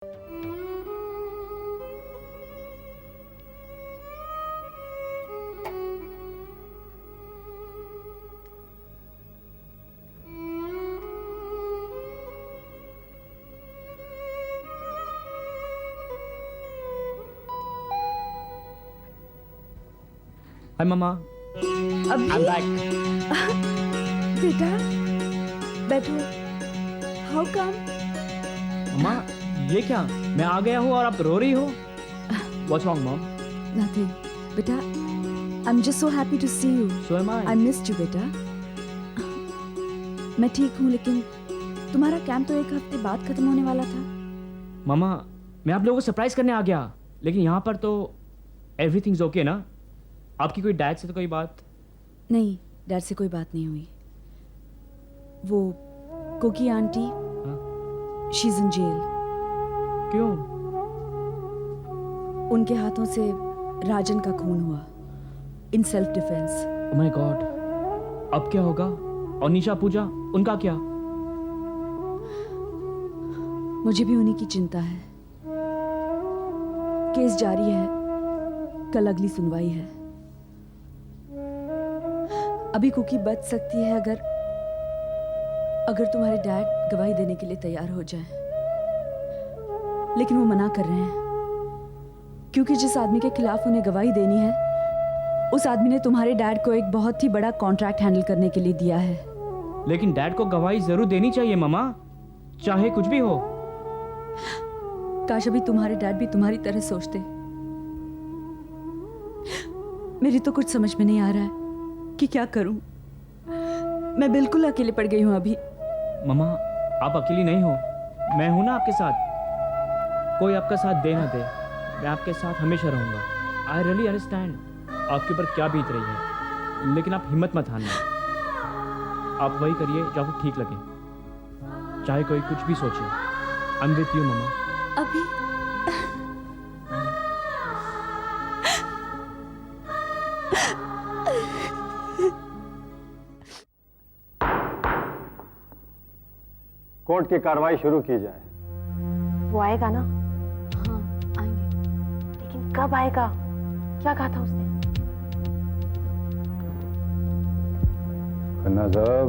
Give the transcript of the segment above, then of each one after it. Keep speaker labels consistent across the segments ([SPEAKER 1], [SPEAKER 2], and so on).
[SPEAKER 1] Hi, Mama.
[SPEAKER 2] अभी
[SPEAKER 1] I'm back.
[SPEAKER 2] बेटा बैठो। How come?
[SPEAKER 1] मम्मा, ये क्या? मैं आ गया हूँ और आप रो रही हो? What's wrong, Mom?
[SPEAKER 2] नथिंग बेटा, I am just so happy to see you.
[SPEAKER 1] So am I.
[SPEAKER 2] I missed you बेटा। मैं ठीक हूँ, लेकिन तुम्हारा कैंप तो एक हफ्ते बाद खत्म होने वाला था।
[SPEAKER 1] मम्मा, मैं आप लोगों को सरप्राइज करने आ गया, लेकिन यहाँ पर तो एवरीथिंग्स ओके ना? आपकी कोई डैड से तो कोई बात?
[SPEAKER 2] नहीं, डैड से कोई बात नहीं हुई। वो Cookie aunty, she is in jail.
[SPEAKER 1] क्यों?
[SPEAKER 2] उनके हाथों से राजन का खून हुआ in self defence.
[SPEAKER 1] Oh my God. अब क्या होगा? और निशा पूजा, उनका क्या?
[SPEAKER 2] मुझे भी उन्हीं की चिंता है। केस जारी है, कल अगली सुनवाई है। अभी कुकी बच सकती है अगर तुम्हारे डैड गवाही देने के लिए तैयार हो जाएं। लेकिन वो मना कर रहे हैं, क्योंकि जिस आदमी के खिलाफ उन्हें गवाही देनी है, उस आदमी ने तुम्हारे डैड को एक बहुत ही बड़ा कॉन्ट्रैक्ट हैंडल करने के लिए दिया है।
[SPEAKER 1] लेकिन डैड को गवाही जरूर देनी चाहिए मम्मा, चाहे कुछ भी हो।
[SPEAKER 2] काश अभी तुम्हारे डैड भी तुम्हारी तरह सोचते। मेरी तो कुछ समझ में नहीं आ रहा है कि क्या करूं। मैं बिल्कुल अकेले पड़ गई हूं अभी।
[SPEAKER 1] मम्मा, आप अकेली नहीं हो, मैं हूं ना आपके साथ। कोई आपका साथ दे ना दे, मैं आपके साथ हमेशा रहूंगा। आई रियली अंडरस्टैंड आपके ऊपर क्या बीत रही है, लेकिन आप हिम्मत मत हारना। आप वही करिए जो आपको ठीक लगे, चाहे कोई कुछ भी सोचे। आई एम विद यू मम्मा।
[SPEAKER 2] अभी
[SPEAKER 3] कोर्ट की कार्रवाई शुरू की जाए।
[SPEAKER 4] वो आएगा ना?
[SPEAKER 2] हाँ आएंगे।
[SPEAKER 4] लेकिन कब आएगा? क्या कहा था उसने?
[SPEAKER 5] खन्ना साहब,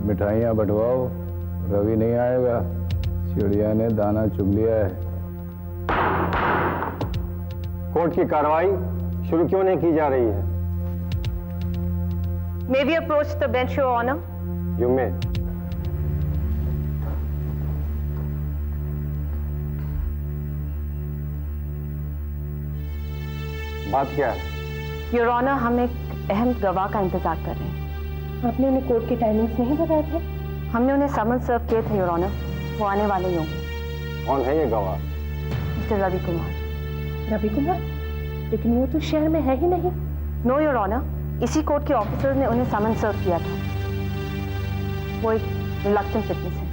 [SPEAKER 5] मिठाइयाँ बंटवाओ, रवि नहीं आएगा, चिड़िया ने दाना चुग लिया है।
[SPEAKER 3] कोर्ट की कार्रवाई शुरू क्यों नहीं की जा रही है?
[SPEAKER 4] May we approach the bench, Your Honor?
[SPEAKER 3] You may. बात क्या है?
[SPEAKER 4] Your Honor, हम एक अहम गवाह का इंतजार कर रहे हैं। आपने उन्हें कोर्ट के टाइमिंग्स नहीं बताए थे? हमने उन्हें समन सर्व किए थे, Your Honor। वो आने वाले ही होंगे।
[SPEAKER 3] कौन है ये गवाह?
[SPEAKER 4] मिस्टर रवि कुमार। रवि कुमार? लेकिन वो तो शहर में है ही नहीं। नो योर ऑनर, इसी कोर्ट के ऑफिसर्स ने उन्हें समन सर्व किया था। वो एक रिलक्टेंट विटनेस है।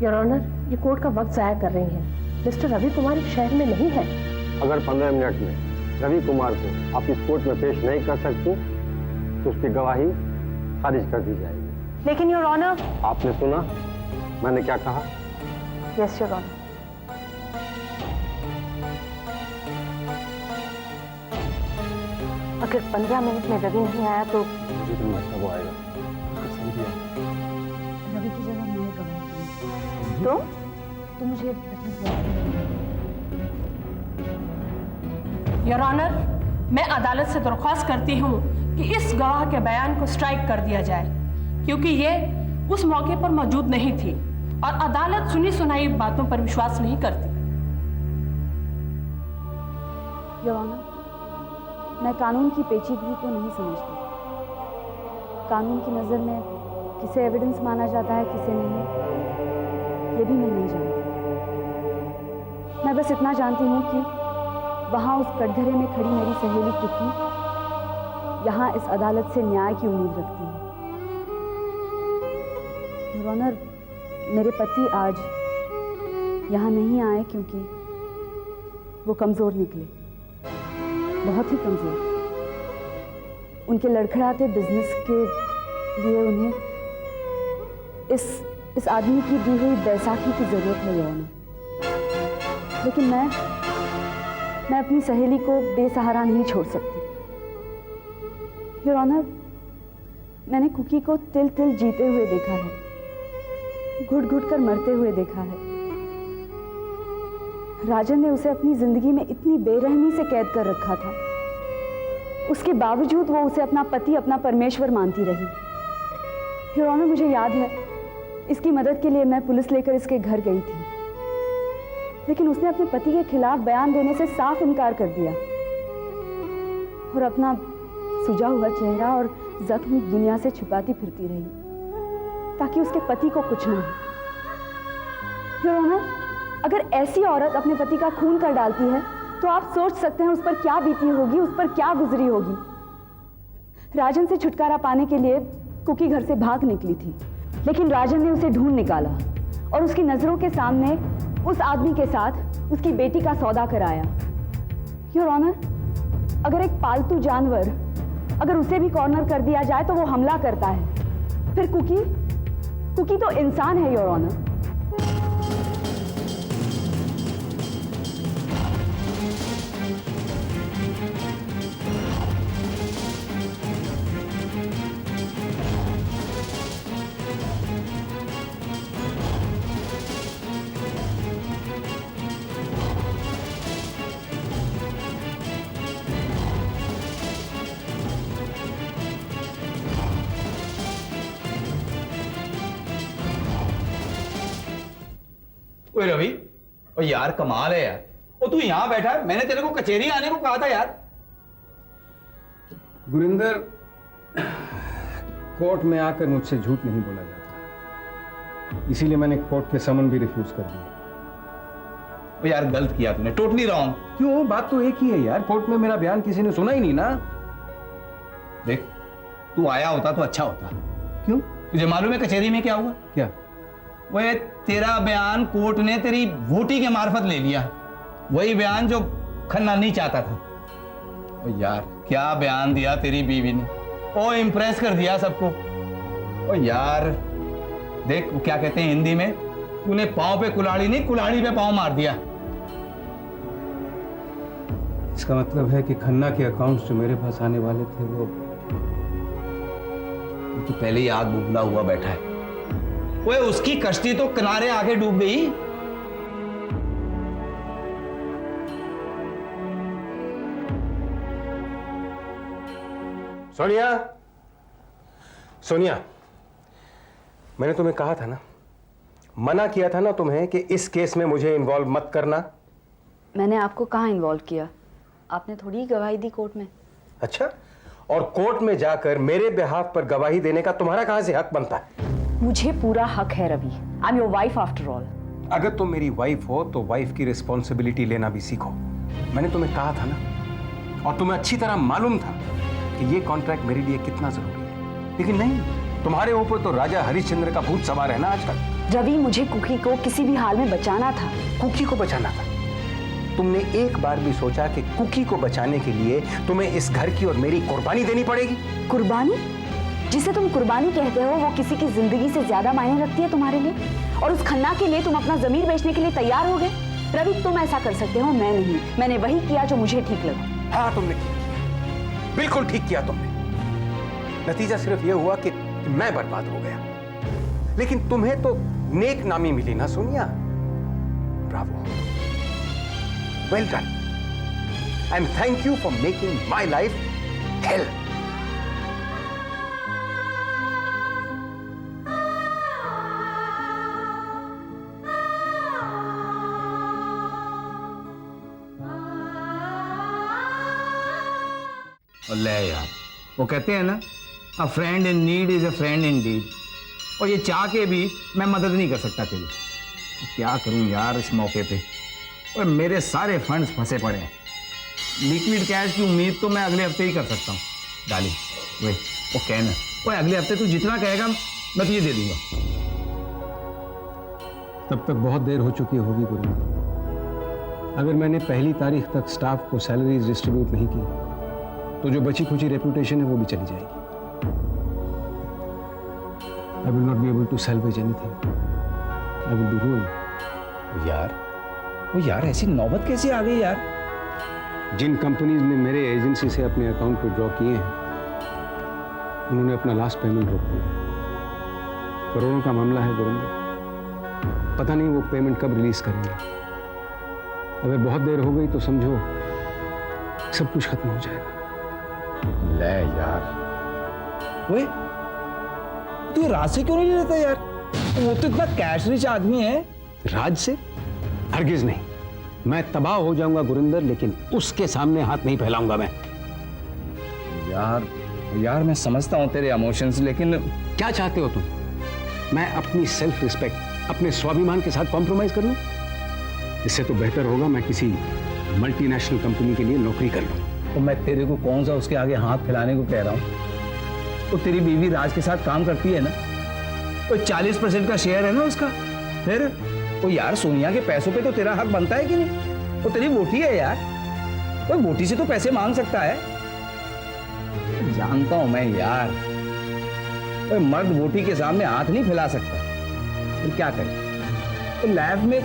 [SPEAKER 4] योर ऑनर, ये कोर्ट का वक्त जाया कर रही हैं। मिस्टर रवि कुमार इस शहर में नहीं है।
[SPEAKER 3] अगर 15 मिनट में रवि कुमार को आप इस कोर्ट में पेश नहीं कर सकती तो उसकी गवाही खारिज कर दी जाएगी।
[SPEAKER 4] लेकिन योर ऑनर।
[SPEAKER 3] आपने सुना मैंने क्या कहा?
[SPEAKER 4] Yes your honour. अगर 15 मिनट में रवि नहीं आया तो
[SPEAKER 3] मुझे तो लगता वो आएगा। उसको समझिए।
[SPEAKER 2] रवि की जगह मैं गवाह
[SPEAKER 4] तो
[SPEAKER 2] मुझे
[SPEAKER 6] योर ऑनर, मैं अदालत से दरख्वास्त करती हूँ कि इस गवाह के बयान को स्ट्राइक कर दिया जाए, क्योंकि ये उस मौके पर मौजूद नहीं थी और अदालत सुनी सुनाई बातों पर विश्वास नहीं करती।
[SPEAKER 2] योर ऑनर, मैं कानून की पेचीदगी को नहीं समझती। कानून की नज़र में किसे एविडेंस माना जाता है, किसे नहीं, ये भी मैं नहीं जानती। मैं बस इतना जानती हूँ कि वहाँ उस कटघरे में खड़ी मेरी सहेली कुकी यहाँ इस अदालत से न्याय की उम्मीद रखती है। योर ऑनर, मेरे पति आज यहाँ नहीं आए क्योंकि वो कमज़ोर निकले, बहुत ही कमज़ोर। उनके लड़खड़ाते बिजनेस के लिए उन्हें इस आदमी की दी हुई बैसाखी की ज़रूरत है योर ऑनर। लेकिन मैं अपनी सहेली को बेसहारा नहीं छोड़ सकती। योर ऑनर, मैंने कुकी को तिल तिल जीते हुए देखा है, घुट घुट कर मरते हुए देखा है। राजन ने उसे अपनी जिंदगी में इतनी बेरहमी से कैद कर रखा था, उसके बावजूद वो उसे अपना पति, अपना परमेश्वर मानती रही। योर ऑनर, मुझे याद है इसकी मदद के लिए मैं पुलिस लेकर इसके घर गई थी, लेकिन उसने अपने पति के खिलाफ बयान देने से साफ इनकार कर दिया और अपना सुजा हुआ चेहरा और जख्म दुनिया से छुपाती फिरती रही ताकि उसके पति को कुछ ना हो। योर ऑनर, अगर ऐसी औरत अपने पति का खून कर डालती है तो आप सोच सकते हैं उस पर क्या बीती होगी, उस पर क्या गुजरी होगी। राजन से छुटकारा पाने के लिए कुकी घर से भाग निकली थी, लेकिन राजन ने उसे ढूंढ निकाला और उसकी नजरों के सामने उस आदमी के साथ उसकी बेटी का सौदा कराया। योर ऑनर, अगर एक पालतू जानवर, अगर उसे भी कॉर्नर कर दिया जाए तो वो हमला करता है, फिर कुकी तो इंसान है। योर ऑनर,
[SPEAKER 7] ओए रवि, ओ यार कमाल है यार, ओ तू यहां बैठा है, मैंने तेरे को कचेरी आने को कहा था यार।
[SPEAKER 5] गुरिंदर, कोर्ट में आकर मुझसे झूठ नहीं बोला जाता, इसीलिए मैंने कोर्ट के समन भी रिफ्यूज कर दिए।
[SPEAKER 7] ओ यार गलत किया तूने, टोटली रॉन्ग।
[SPEAKER 5] क्यों? बात तो एक ही है यार, कोर्ट में मेरा बयान किसी ने सुना ही नहीं ना।
[SPEAKER 7] देख, तू आया होता तो अच्छा होता।
[SPEAKER 5] क्यों?
[SPEAKER 7] तुझे मालूम है कचेरी में क्या हुआ?
[SPEAKER 5] क्या?
[SPEAKER 7] वो तेरा बयान कोर्ट ने तेरी वोटी के मार्फत ले लिया, वही बयान जो खन्ना नहीं चाहता था। ओ यार क्या बयान दिया तेरी बीवी ने, ओ इम्प्रेस कर दिया सबको। ओ यार देख, वो क्या कहते हैं हिंदी में, तूने पांव पे कुल्हाड़ी नहीं, कुल्हाड़ी पे पांव मार दिया।
[SPEAKER 5] इसका मतलब है कि खन्ना के अकाउंट्स जो मेरे पास आने वाले थे वो
[SPEAKER 7] तो पहले ही आग बुबला हुआ बैठा है। ओए उसकी कश्ती तो किनारे आके डूब गई।
[SPEAKER 8] सोनिया, सोनिया, मैंने तुम्हें कहा था ना, मना किया था ना तुम्हें कि इस केस में मुझे इन्वॉल्व मत करना।
[SPEAKER 2] मैंने आपको कहाँ इन्वॉल्व किया? आपने थोड़ी ही गवाही दी कोर्ट में।
[SPEAKER 8] अच्छा, और कोर्ट में जाकर मेरे बिहाफ पर गवाही देने का तुम्हारा कहां से हक बनता है?
[SPEAKER 2] मुझे पूरा हक है Ravi. I am your wife after all.
[SPEAKER 8] अगर तुम मेरी वाइफ हो तो वाइफ की रिस्पॉन्सिबिलिटी लेना भी सीखो। मैंने तुम्हें कहा था ना, और तुम्हें अच्छी तरह मालूम था कि ये कॉन्ट्रैक्ट मेरे लिए कितना जरूरी है, लेकिन नहीं, तुम्हारे ऊपर तो राजा हरिश्चंद्र का भूत सवार है ना आजकल।
[SPEAKER 2] रवि, मुझे कुकी को किसी भी हाल में बचाना था।
[SPEAKER 8] कुकी को बचाना था? तुमने एक बार भी सोचा कि कुकी को बचाने के लिए तुम्हें इस घर की और मेरी कुर्बानी देनी पड़ेगी?
[SPEAKER 2] कुर्बानी? जिसे तुम कुर्बानी कहते हो वो किसी की जिंदगी से ज्यादा मायने रखती है तुम्हारे लिए, और उस खन्ना के लिए तुम अपना जमीर बेचने के लिए तैयार हो गए? रवि, तुम ऐसा कर सकते हो, मैं नहीं। मैंने वही किया जो मुझे ठीक लगा।
[SPEAKER 8] हाँ, तुमने ठीक किया, बिल्कुल ठीक किया तुमने। नतीजा सिर्फ यह हुआ कि मैं बर्बाद हो गया, लेकिन तुम्हें तो नेक नामी मिली ना Sonia. Bravo, well done, and thank you for making my life hell.
[SPEAKER 7] ले यार, वो कहते हैं ना, a friend in need is a friend in deed, और ये चाह के भी मैं मदद नहीं कर सकता तेरी। क्या करूं यार इस मौके पे, और मेरे सारे फंड्स फंसे पड़े हैं। लिक्विड कैश की उम्मीद तो मैं अगले हफ्ते ही कर सकता हूँ। डाली वे वो कहना, वो अगले हफ्ते तू जितना कहेगा मैं तुझे दे दूंगा।
[SPEAKER 5] तब तक बहुत देर हो चुकी होगी गुरिंदर। अगर मैंने पहली तारीख तक स्टाफ को सैलरीज डिस्ट्रीब्यूट नहीं की तो जो बची खुची रेपुटेशन है वो भी चली जाएगी। I will not be able to salvage anything. I will be ruined.
[SPEAKER 8] यार,
[SPEAKER 7] वो यार ऐसी नौबत कैसे आ गई यार?
[SPEAKER 5] जिन कंपनीज ने मेरे एजेंसी से अपने अकाउंट को ड्रॉ किए हैं उन्होंने अपना लास्ट पेमेंट रोक दिया। करोड़ों का मामला है गुरिंदर, पता नहीं वो पेमेंट कब रिलीज करेंगे। अगर बहुत देर हो गई तो समझो सब कुछ खत्म हो जाएगा।
[SPEAKER 7] ले यार, वे तू ये राज से क्यों नहीं लेता यार? वो तो इतना कैश रिच आदमी है।
[SPEAKER 5] राज से? हरगिज नहीं। मैं तबाह हो जाऊंगा गुरिंदर, लेकिन उसके सामने हाथ नहीं फैलाऊंगा मैं।
[SPEAKER 7] यार मैं समझता हूँ तेरे इमोशंस, लेकिन
[SPEAKER 5] क्या चाहते हो तुम? मैं अपनी सेल्फ रिस्पेक्ट, अपने स्वाभिमान के साथ कॉम्प्रोमाइज कर लूं? इससे तो बेहतर होगा मैं किसी मल्टीनेशनल कंपनी के लिए नौकरी कर लूं।
[SPEAKER 7] तो मैं तेरे को कौन सा उसके आगे हाथ फैलाने को कह रहा हूँ? तो तेरी बीवी राज के साथ काम करती है ना, तो 40% का शेयर है ना उसका। फिर वो यार सोनिया के पैसों पे तो तेरा हक बनता है कि नहीं? वो तेरी वोटी है यार, कोई वोटी से तो पैसे मांग सकता है। जानता हूं मैं यार, कोई मर्द वोटी के सामने हाथ नहीं फैला सकता। तो क्या करें? तो लाइफ में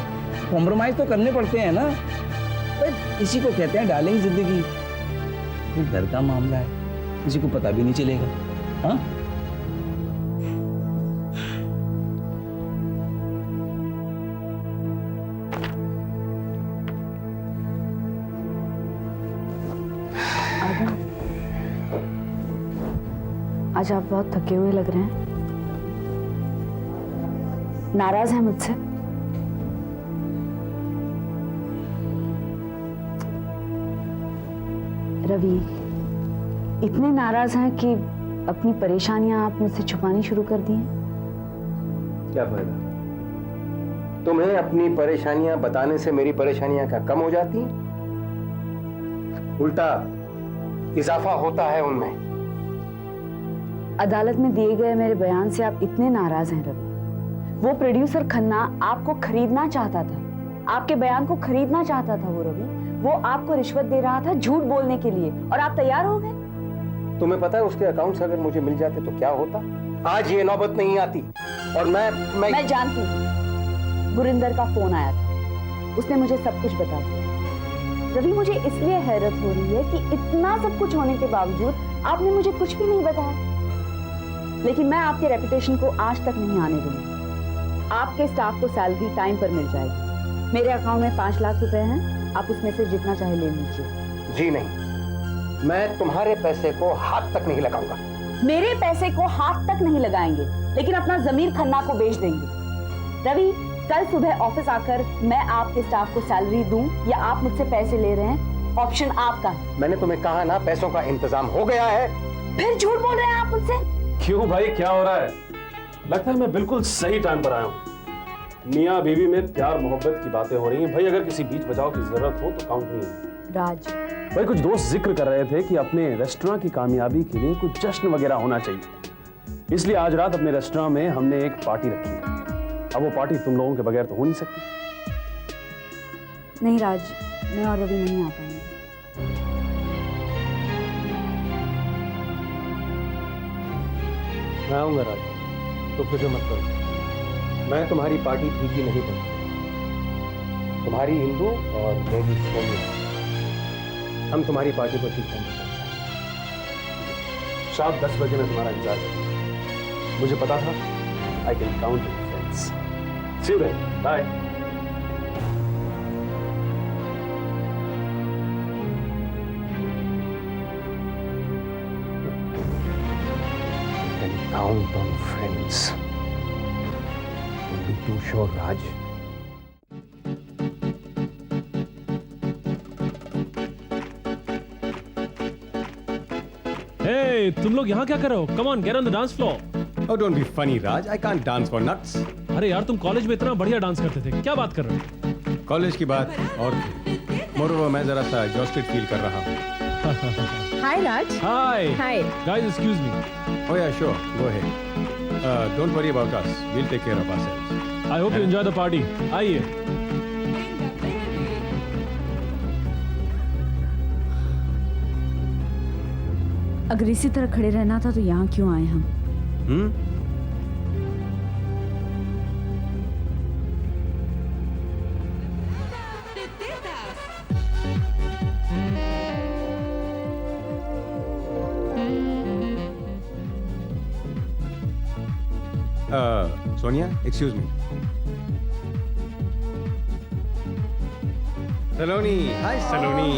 [SPEAKER 7] कॉम्प्रोमाइज तो करने पड़ते हैं ना। इसी को कहते हैं डार्लिंग जिंदगी। ये घर का मामला है, किसी को पता भी नहीं चलेगा। हाँ
[SPEAKER 2] आज आप बहुत थके हुए लग रहे हैं। नाराज हैं मुझसे? रवि, इतने नाराज हैं कि अपनी परेशानियां आप मुझसे छुपानी शुरू कर दी हैं।
[SPEAKER 8] क्या फायदा? तुम्हें अपनी परेशानियां बताने से मेरी परेशानियां क्या कम हो जाती हैं? उल्टा इजाफा होता है उनमें।
[SPEAKER 2] अदालत में दिए गए मेरे बयान से आप इतने नाराज हैं रवि। वो प्रोड्यूसर खन्ना आपको खरीदना चाहता था, आपके बयान को खरीदना चाहता था वो रवि। वो आपको रिश्वत दे रहा था झूठ बोलने के लिए, और आप तैयार हो गए।
[SPEAKER 8] तुम्हें पता है उसके अकाउंट्स अगर मुझे मिल जाते तो क्या होता? आज ये नौबत नहीं आती। और मैं
[SPEAKER 2] जानती हूँ। गुरिंदर का फोन आया था, उसने मुझे सब कुछ बता दिया। रवि, मुझे इसलिए हैरत हो रही है कि इतना सब कुछ होने के बावजूद आपने मुझे कुछ भी नहीं बताया। लेकिन मैं आपके रेपुटेशन को आज तक नहीं आने दूंगी। आपके स्टाफ को सैलरी टाइम पर मिल जाएगी। मेरे अकाउंट में 5 लाख रुपए हैं, आप उसमें से जितना चाहे ले लीजिए।
[SPEAKER 8] जी नहीं, मैं तुम्हारे पैसे को हाथ तक नहीं लगाऊंगा।
[SPEAKER 2] मेरे पैसे को हाथ तक नहीं लगाएंगे, लेकिन अपना जमीर खन्ना को बेच देंगे। रवि, कल सुबह ऑफिस आकर मैं आपके स्टाफ को सैलरी दूं या आप मुझसे पैसे ले रहे हैं, ऑप्शन आपका है।
[SPEAKER 8] मैंने तुम्हें कहा ना, पैसों का इंतजाम हो गया है।
[SPEAKER 2] फिर झूठ बोल रहे हैं आप मुझसे।
[SPEAKER 9] क्यों भाई, क्या हो रहा है? लगता है मैं बिल्कुल सही टाइम पर आया हूँ। मियाँ बीवी में प्यार मोहब्बत की बातें हो रही हैं। भाई अगर किसी बीच बचाव की जरूरत हो तो काउंट नहीं है।
[SPEAKER 2] राज,
[SPEAKER 9] भाई कुछ दोस्त जिक्र कर रहे थे कि अपने रेस्टोरेंट की कामयाबी के लिए कुछ जश्न वगैरह होना चाहिए, इसलिए आज रात अपने रेस्टोरेंट में हमने एक पार्टी रखी है। अब वो पार्टी तुम लोगों के बगैर तो हो नहीं सकती।
[SPEAKER 2] नहीं राज, मैं और रवि नहीं आ पाएंगे।
[SPEAKER 8] मैं आऊंगा राज, तो फिक्र मत करो। मैं तुम्हारी पार्टी ठीक ही नहीं करता। तुम्हारी हिंदू और मेरी सोनिया, हम तुम्हारी पार्टी को ठीक नहीं करते।
[SPEAKER 9] शाम 10 बजे मैं तुम्हारा इंतजार करूंगा। मुझे पता था I can count on friends. See you then, bye.
[SPEAKER 8] Count on friends. Don't be too sure, Raj.
[SPEAKER 10] Hey, तुम लोग यहाँ क्या कर रहे हो? Come on, get on the dance floor.
[SPEAKER 8] Oh, don't be funny, Raj. I can't dance for nuts.
[SPEAKER 10] अरे यार, तुम कॉलेज में इतना बढ़िया डांस करते थे, क्या बात कर रहे हो?
[SPEAKER 8] कॉलेज की बात और थी। मोरोवर मैं जरा सा एग्जॉस्टेड फील कर रहा हूँ।
[SPEAKER 6] Hi, Raj.
[SPEAKER 10] Hi.
[SPEAKER 6] Hi.
[SPEAKER 10] Guys, excuse me.
[SPEAKER 8] Oh yeah, sure. Go ahead. Don't worry about us. We'll take care of ourselves.
[SPEAKER 10] I hope you enjoy the party. आइए।
[SPEAKER 2] अगर इसी तरह खड़े रहना था तो यहाँ क्यों आए हम?
[SPEAKER 8] Sonia, excuse me. Saloni, hi Saloni.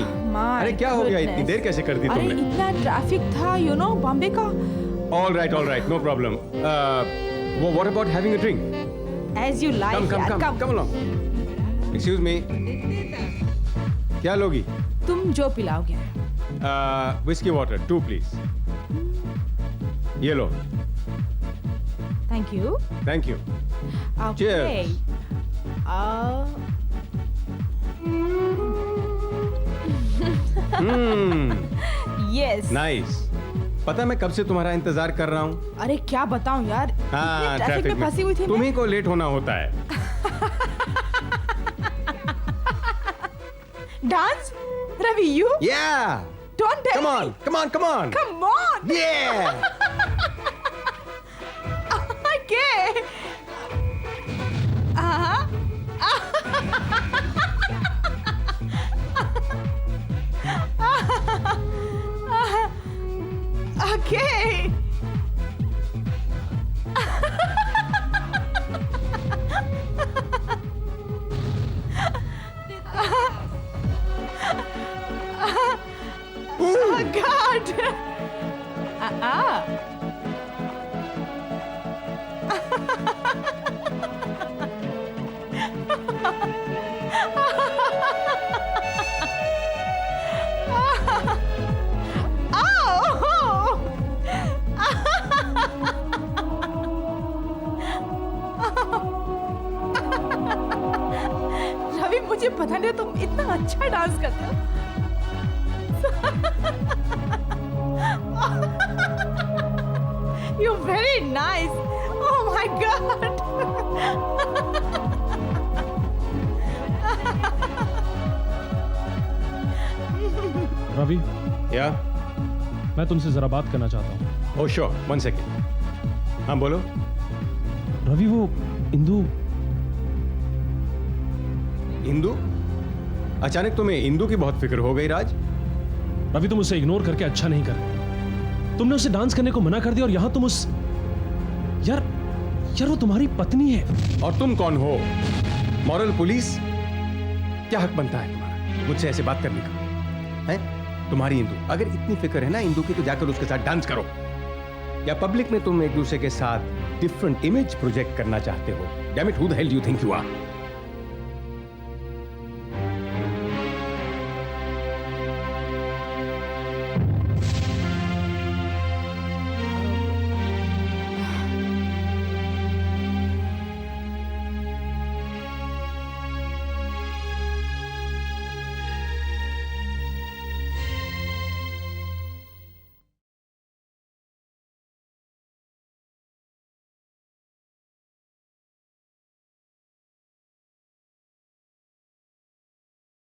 [SPEAKER 8] अरे क्या हो गया, इतनी देर कैसे कर दी
[SPEAKER 11] अरे
[SPEAKER 8] तुमने?
[SPEAKER 11] इतना ट्रैफिक था, यू नो, बॉम्बे का।
[SPEAKER 8] All right, no problem. वो what about having a drink?
[SPEAKER 11] As you like.
[SPEAKER 8] Come along. Excuse me, क्या लोगी?
[SPEAKER 11] तुम जो पिलाओगे।
[SPEAKER 8] Whisky water 2 please. ये लो।
[SPEAKER 11] Thank you.
[SPEAKER 8] Thank you. Cheers.
[SPEAKER 11] Yes.
[SPEAKER 8] Nice. पता मैं कब से तुम्हारा इंतजार कर रहा हूँ।
[SPEAKER 11] अरे क्या बताऊं यार,
[SPEAKER 8] हाँ,
[SPEAKER 11] इतने ट्रैफिक में फंसी हुई थी।
[SPEAKER 8] तुम्ही को लेट होना होता है।
[SPEAKER 11] Dance Ravi, you
[SPEAKER 8] Yeah.
[SPEAKER 11] Don't tell
[SPEAKER 8] Come on.
[SPEAKER 11] Come on.
[SPEAKER 8] Yeah.
[SPEAKER 11] Okay. Okay. Oh God! Ravi, मुझे पता नहीं तुम इतना अच्छा डांस करते हो। You're very nice. Oh my God.
[SPEAKER 10] Ravi,
[SPEAKER 8] या
[SPEAKER 10] मैं तुमसे जरा बात करना चाहता हूँ।
[SPEAKER 8] ओ श्योर, 1 सेकेंड। हाँ बोलो।
[SPEAKER 10] रवि, वो इंदु।
[SPEAKER 8] इंदु? अचानक तुम्हें इंदु की बहुत फिक्र हो गई राज।
[SPEAKER 10] रवि, तुम उसे इग्नोर करके अच्छा नहीं कर रहे। तुमने उसे डांस करने को मना कर दिया और यहां तुम उस यार वो तुम्हारी पत्नी है।
[SPEAKER 8] और तुम कौन हो? Moral police? क्या हक बनता है तुम्हारा मुझसे ऐसे बात करने का? है तुम्हारी इंदु, अगर इतनी फिक्र है ना इंदु की, तो जाकर उसके साथ डांस करो। या पब्लिक में तुम एक दूसरे के साथ डिफरेंट इमेज प्रोजेक्ट करना चाहते हो? Damn it, who the hell do you think you are?